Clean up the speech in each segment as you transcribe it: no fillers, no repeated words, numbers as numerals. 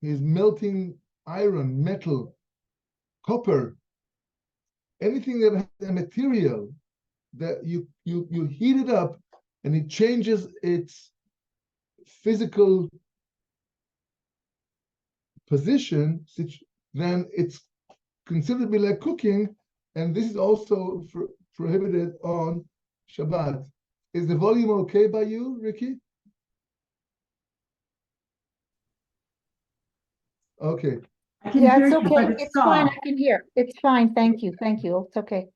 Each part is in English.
is melting iron, metal, copper, anything that has a material that you heat it up and it changes its physical position, then it's considered to be like cooking, and this is also prohibited on Shabbat. Is the volume okay by you, Ricky? Okay. Yeah, it's okay. It's fine. I can hear. It's fine. Thank you. Thank you. It's okay.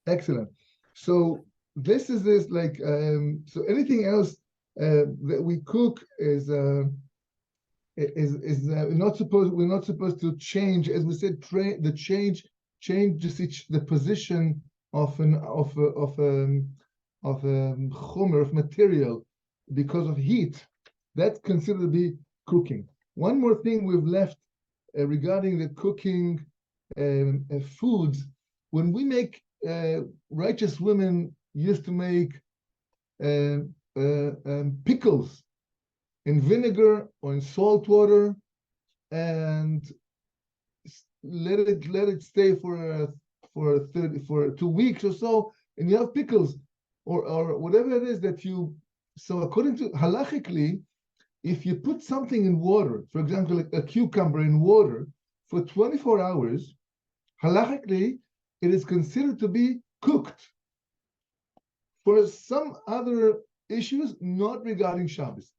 Excellent. So this like so anything else that we cook is we're not supposed to change, as we said, change the position of chomer, of material, because of heat. That's considered to be cooking. One more thing we've left regarding the cooking foods. When we make, righteous women used to make pickles in vinegar or in salt water, and let it stay for 2 weeks or so, and you have pickles or whatever it is that you. So according to halachically, if you put something in water, for example, like a cucumber in water for 24 hours, halachically, it is considered to be cooked. For some other issues, not regarding Shabbos,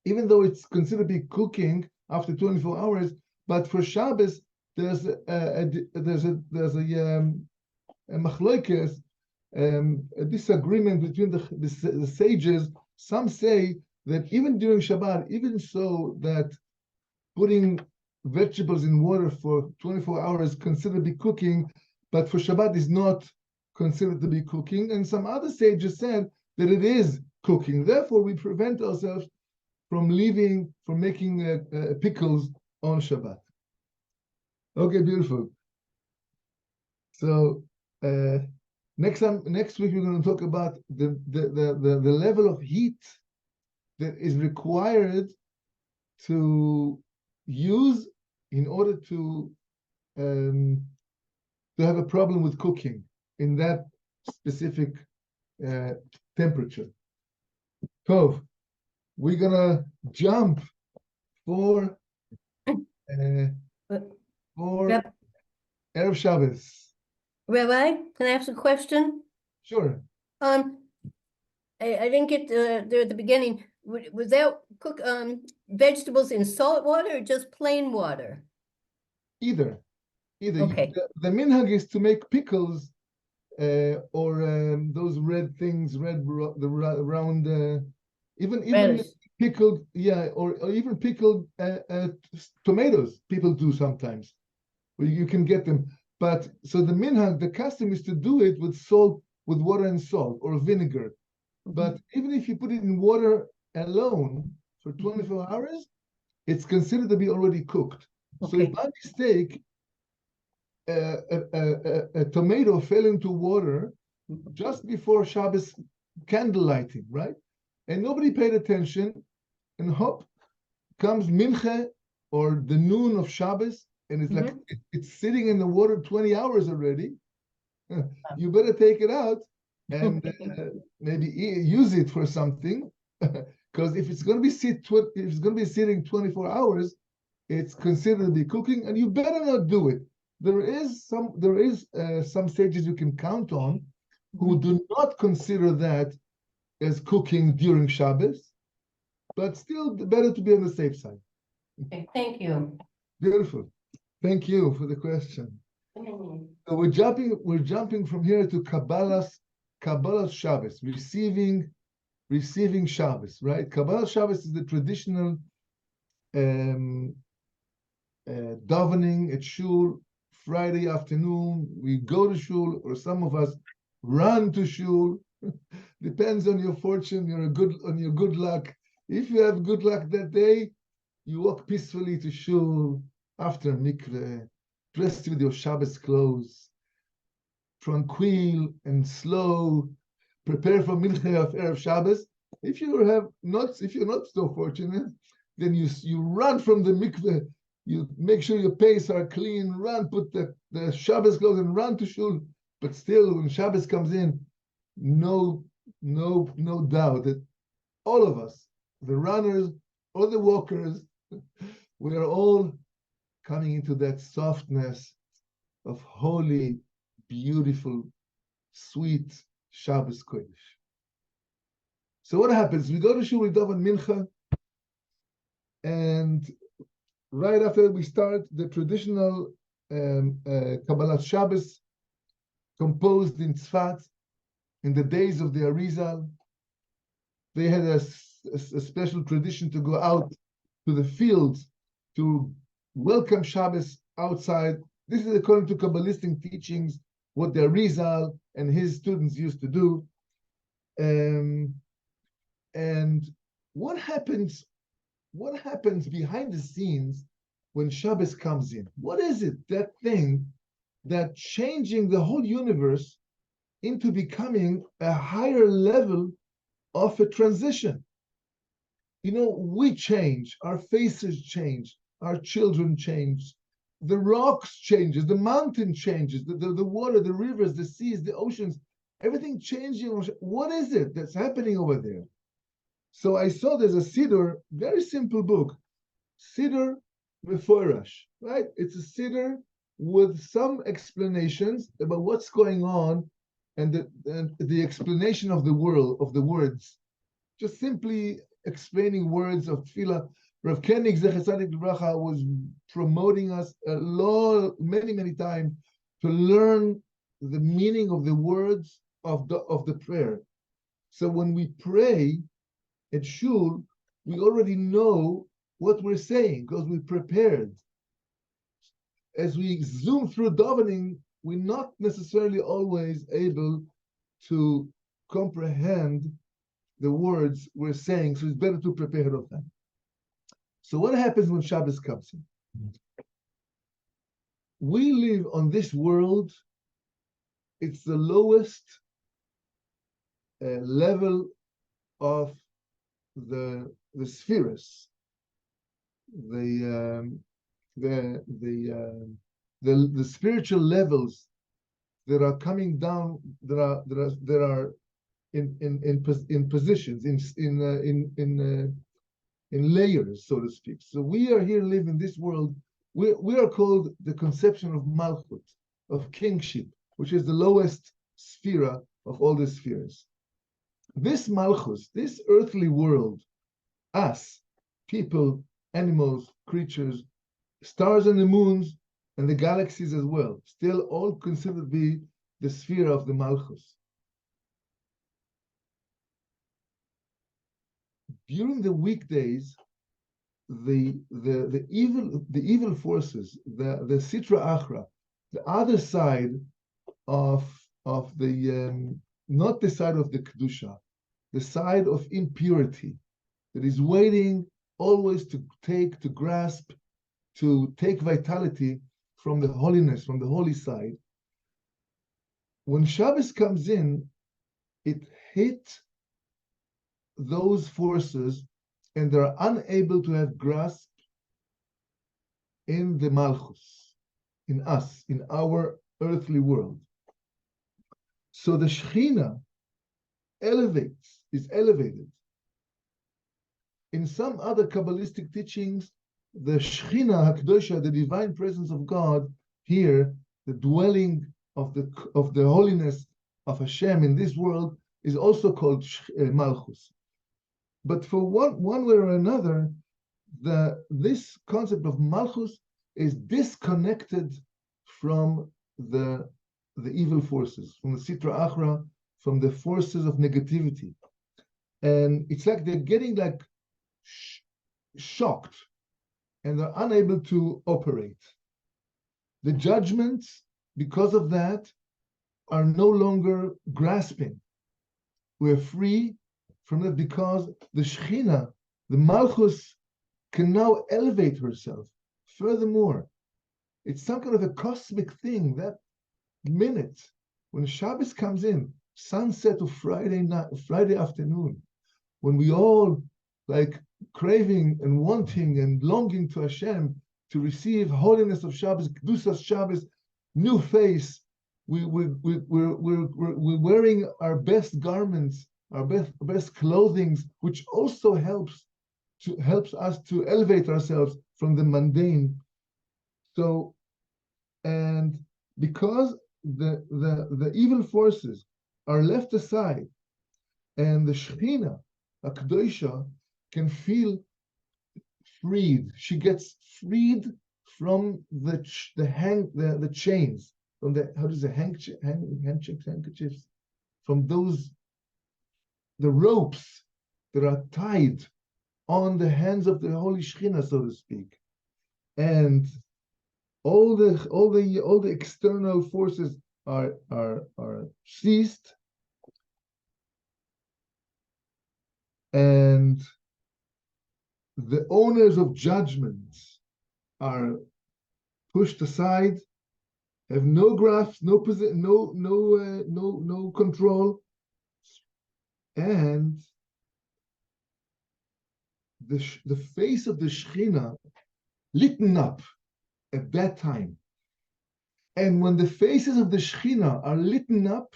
even though it's considered to be cooking after 24 hours, but for Shabbos, there's a machloikes, a disagreement between the sages. Some say that even during Shabbat, even so that putting vegetables in water for 24 hours considered to be cooking, but for Shabbat is not considered to be cooking. And some other sages said that it is cooking. Therefore, we prevent ourselves from making pickles on Shabbat. Okay, beautiful. So next week we're going to talk about the level of heat that is required to use in order to have a problem with cooking in that specific temperature. So we're gonna jump for Erev Shabbos. Rabbi, can I ask a question? Sure. I didn't get there at the beginning. Was there vegetables in salt water or just plain water? Either. Okay. The minhag is to make pickles or those red things, the round, even pickled, or even pickled tomatoes. People do sometimes. You can get them, but so the minhag, the custom is to do it with salt, with water and salt or vinegar. But even if you put it in water alone for 24 hours, it's considered to be already cooked. Okay. So if by mistake a tomato fell into water just before Shabbos candle lighting, right? And nobody paid attention, and hop comes mincha or the noon of Shabbos, and it's like it's sitting in the water 20 hours already. You better take it out and maybe use it for something, because if it's going to be sitting 24 hours, it's considered to be cooking, and you better not do it. There is some sages you can count on who do not consider that as cooking during Shabbos, but still better to be on the safe side. Okay, thank you. Beautiful. Thank you for the question. So we're jumping from here to Kabbalah's Shabbos, receiving Shabbos, right? Kabbalah Shabbos is the traditional davening at shul. Friday afternoon, we go to shul, or some of us run to shul. Depends on your fortune, on your good luck. If you have good luck that day, you walk peacefully to shul after mikveh, dressed with your Shabbos clothes, tranquil and slow, prepare for mincha of Erev Shabbos. If you're not so fortunate, then you run from the mikveh, you make sure your pants are clean, run, put the Shabbos clothes and run to shul. But still, when Shabbos comes in, no doubt that all of us, the runners or the walkers, we are all coming into that softness of holy, beautiful, sweet Shabbos Kodesh. So what happens? We go to shul, we daven mincha, and right after we start the traditional Kabbalat Shabbos, composed in Tzfat in the days of the Arizal. They had a special tradition to go out to the fields to welcome Shabbos outside. This is according to Kabbalistic teachings, what the Arizal and his students used to do. And what happens behind the scenes when Shabbos comes in? What is it, that thing that changing the whole universe into becoming a higher level of a transition? You know, we change, our faces change, our children change, the rocks changes, the mountain changes, the water, the rivers, the seas, the oceans, everything changing. What is it that's happening over there? So I saw there's a Siddur, very simple book, Siddur Meforash, right? It's a Siddur with some explanations about what's going on and the explanation of the world, of the words, just simply explaining words of tefillah. Rav Koenig Zecher Tzadik Livracha was promoting us many times to learn the meaning of the words of the prayer. So when we pray at shul, we already know what we're saying because we prepared. As we zoom through davening, we're not necessarily always able to comprehend the words we're saying, so it's better to prepare ahead of time. So what happens when Shabbos comes in? We live on this world, it's the lowest level of the spheres, the spiritual levels that are coming down, that are in positions, in layers, so to speak. So we are here living in this world. We are called the conception of Malchut, of kingship, which is the lowest sphere of all the spheres. This Malchus, this earthly world, us, people, animals, creatures, stars and the moons, and the galaxies as well, still all considered to be the sphere of the Malchus. During the weekdays, the evil forces, the Sitra Achra, the other side of the not the side of the Kedusha, the side of impurity, that is waiting always to grasp, to take vitality from the holiness, from the holy side. When Shabbos comes in, it hits those forces and they're unable to have grasp in the Malchus, in us, in our earthly world. So the Shechina is elevated. In some other Kabbalistic teachings, the Shechina HaKdosha, the divine presence of God here, the dwelling of the holiness of Hashem in this world, is also called Malchus. But for one way or another, this concept of Malchus is disconnected from the evil forces, from the Sitra Achra, from the forces of negativity. And it's like they're getting like shocked and they're unable to operate. The judgments, because of that, are no longer grasping. We're free from that because the Shechina, the Malchus, can now elevate herself. Furthermore, it's some kind of a cosmic thing. That minute when Shabbos comes in, sunset of Friday afternoon, when we all like craving and wanting and longing to Hashem to receive holiness of Shabbos, Kedusas Shabbos, new face. We're wearing our best garments, our best clothing, which also helps us to elevate ourselves from the mundane. So, and because the evil forces are left aside, and the Shekhinah, Akdosha, can feel freed. She gets freed from the chains, from the handkerchiefs, from the ropes that are tied on the hands of the Holy Shekhinah, so to speak, and all the external forces are ceased, and the owners of judgments are pushed aside, have no grasp, no control, and the face of the Shekhinah lit up at that time. And when the faces of the Shekhinah are lit up,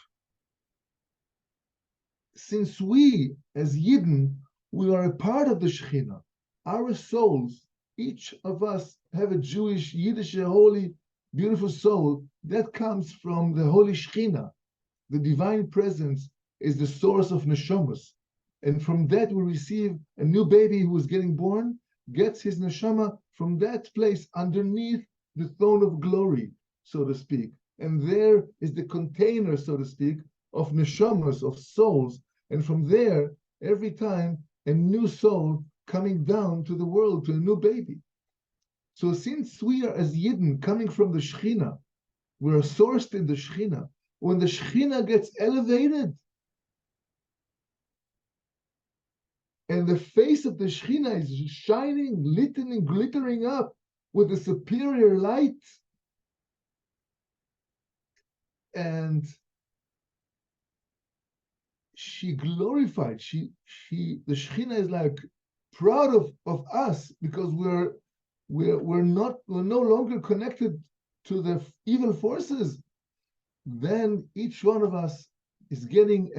since we, as Yidden, we are a part of the Shekhinah, our souls, each of us have a Jewish, Yiddish, holy, beautiful soul that comes from the Holy Shekhinah. The divine presence is the source of Neshamas. And from that we receive a new baby who is getting born, gets his Neshama from that place underneath the throne of glory, so to speak. And there is the container, so to speak, of Neshamas, of souls. And from there, every time, a new soul coming down to the world, to a new baby. So since we are as Yidden coming from the Shekhinah, we're sourced in the Shekhinah. When the Shekhinah gets elevated, and the face of the Shekhinah is shining, glittering up with a superior light, and she glorified. The Shekhinah is like proud of us because we're no longer connected to the evil forces. Then each one of us is getting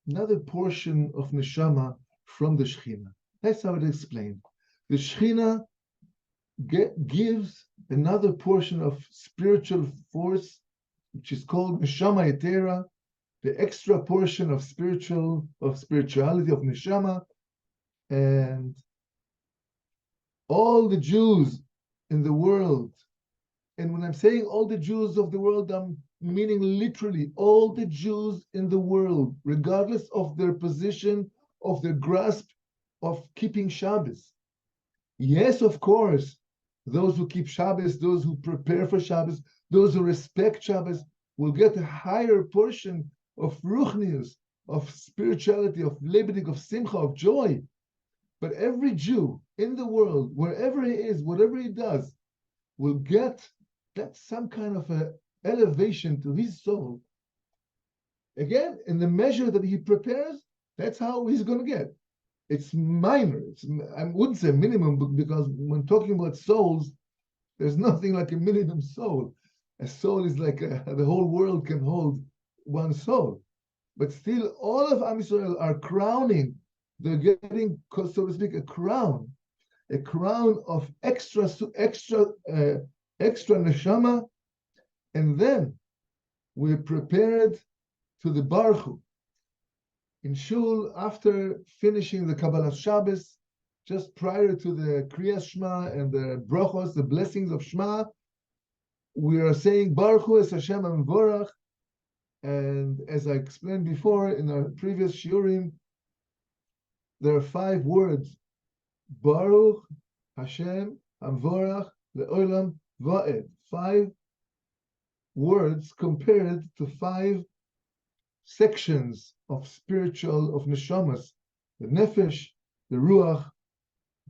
another portion of Neshama from the Shekhinah. That's how it explained. The Shekhinah gives another portion of spiritual force, which is called Neshama Yetera, the extra portion of spirituality of Neshama, and all the Jews in the world. And when I'm saying all the Jews of the world, I'm meaning literally all the Jews in the world, regardless of their position, of their grasp of keeping Shabbos. Yes, of course, those who keep Shabbos, those who prepare for Shabbos, those who respect Shabbos will get a higher portion of ruchnius, of spirituality, of lebedik, of simcha, of joy. But every Jew in the world, wherever he is, whatever he does, will get that some kind of a elevation to his soul. Again, in the measure that he prepares, that's how he's going to get. It's minor. I wouldn't say minimum, because when talking about souls, there's nothing like a minimum soul. A soul is like the whole world can hold one soul. But still, all of Am Yisrael are crowning. They're getting, so to speak, a crown of extra neshama, and then we're prepared to the Baruch Hu. In Shul, after finishing the Kabbalah Shabbos, just prior to the Kriyas Shema and the brachos, the blessings of Shema, we are saying Baruch Hu es Hashem Amvorach, and as I explained before in our previous shiurim, there are 5 words: Baruch Hashem Amvorach Le'olam Va'ed. 5 words compared to 5 sections of spiritual, of neshamas: the nefesh, the ruach,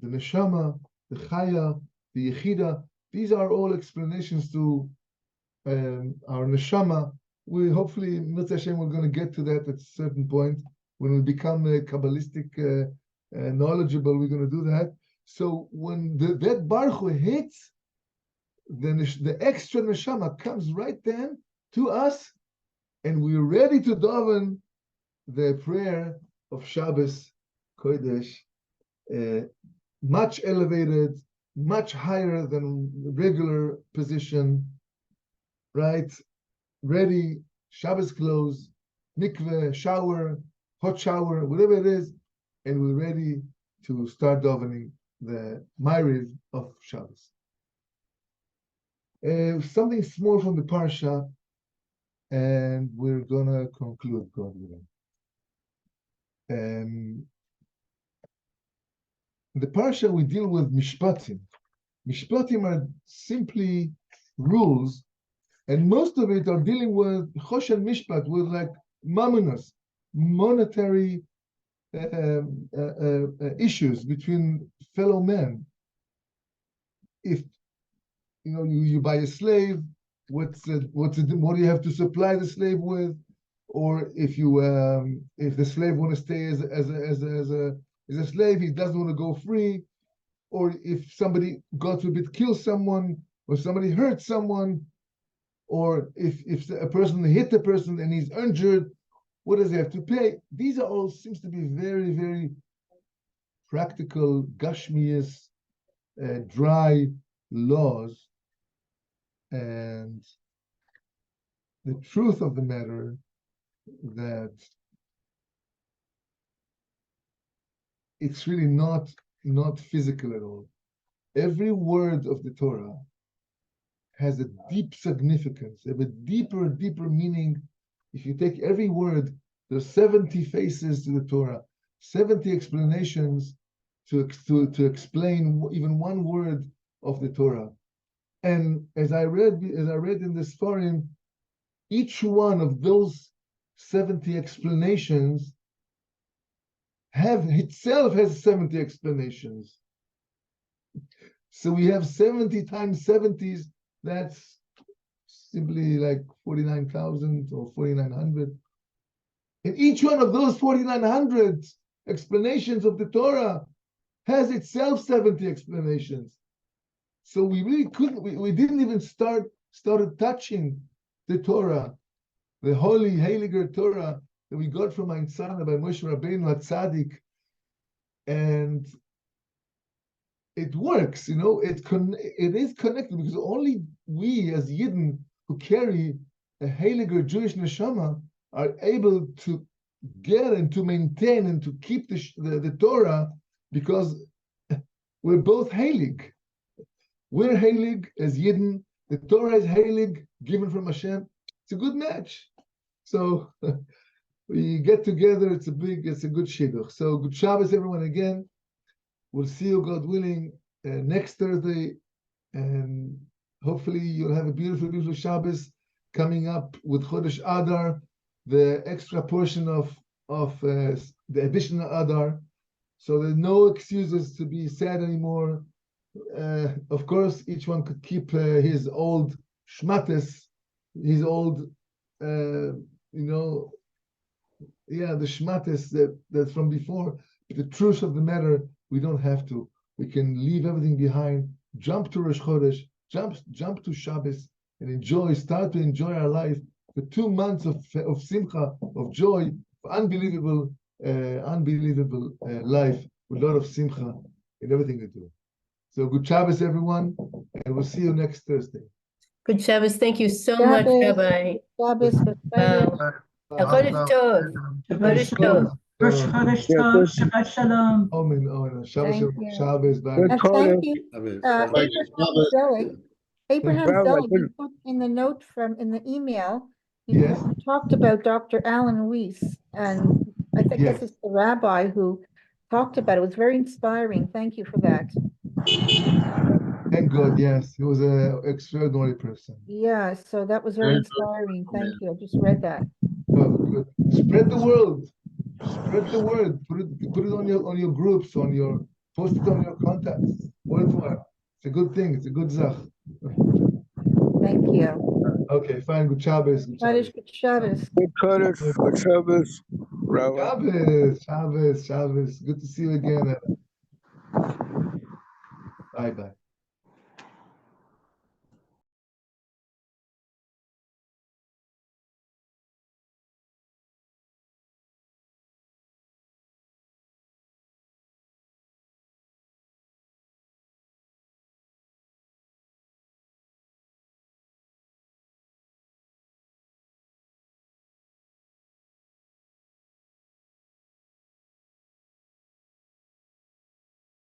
the neshama, the chaya, the yechida. These are all explanations to our neshama. We hopefully, Mitzvah Hashem, we're going to get to that at a certain point when we become Kabbalistic knowledgeable, we're going to do that. So when that Baruch Hu hits, then the extra Neshama comes right then to us, and we're ready to daven the prayer of Shabbos Kodesh, much elevated, much higher than regular position, right? Ready, Shabbos clothes, mikveh, shower, hot shower, whatever it is, and we're ready to start davening the Ma'ariv of Shabbos. Something small from the Parsha, and we're gonna conclude, God willing. In the Parsha, we deal with Mishpatim. Mishpatim are simply rules, and most of it are dealing with Chosh and Mishpat, with like mammonos, monetary issues between fellow men. If you buy a slave, what do you have to supply the slave with? Or if the slave want to stay as a slave, he doesn't want to go free. Or if somebody, God forbid, kills someone, or somebody hurts someone, or if a person hit a person and he's injured, what does he have to pay? These are all seems to be very, very practical, gashmias, dry laws. And the truth of the matter that it's really not physical at all. Every word of the Torah has a deep significance, have a deeper meaning. If you take every word, there's 70 faces to the Torah, 70 explanations to explain even one word of the Torah. And as I read in this forum, each one of those 70 explanations has 70 explanations. So we have 70 times 70s, that's simply like 49,000 or 4,900. And each one of those 4,900 explanations of the Torah has itself 70 explanations. So we really couldn't, we didn't even started touching the Torah, the holy, heiliger Torah that we got from Ein Tzana by Moshe Rabbeinu HaTzadik. And it works, it is connected, because only we as Yidden who carry a heiliger Jewish neshama are able to get and to maintain and to keep the Torah, because we're both heilig. We're heilig as Yidden, the Torah is heilig, given from Hashem. It's a good match. So we get together, it's a good shidduch. So good Shabbos everyone again. We'll see you, God willing, next Thursday, and hopefully you'll have a beautiful, beautiful Shabbos coming up with Chodesh Adar, the extra portion of the additional Adar. So there's no excuses to be sad anymore. Of course, each one could keep his old shmates, his old, the shmates that's from before. But the truth of the matter, we don't have to. We can leave everything behind, jump to Rosh Chodesh, jump to Shabbos, and start to enjoy our life for 2 months of simcha, of joy, unbelievable life with a lot of simcha in everything we do. So good Shabbos, everyone, and we'll see you next Thursday. Good Shabbos. Thank you so much, Rabbi. Shabbos, Chodesh Tov. Chodesh Tov. Rosh Chodesh Tov, Shabbat Shalom. Amen. Shabbos, bye. And thank you, Abraham Zoe, you put in the note in the email, you talked about Dr. Alan Weiss, and I think this is the rabbi who talked about it. It was very inspiring. Thank you for that. Thank God, yes. He was an extraordinary person. Yeah, so that was very inspiring. Thank you. I just read that. Oh, good. Spread the word. Spread the word. Put it on your groups, post it on your contacts. Worthwhile. It's a good thing. It's a good zach. Thank you. Okay, fine. Good Shabbos. Good Shabbos. Good Shabbos. Shabbos. Good to see you again. Bye-bye.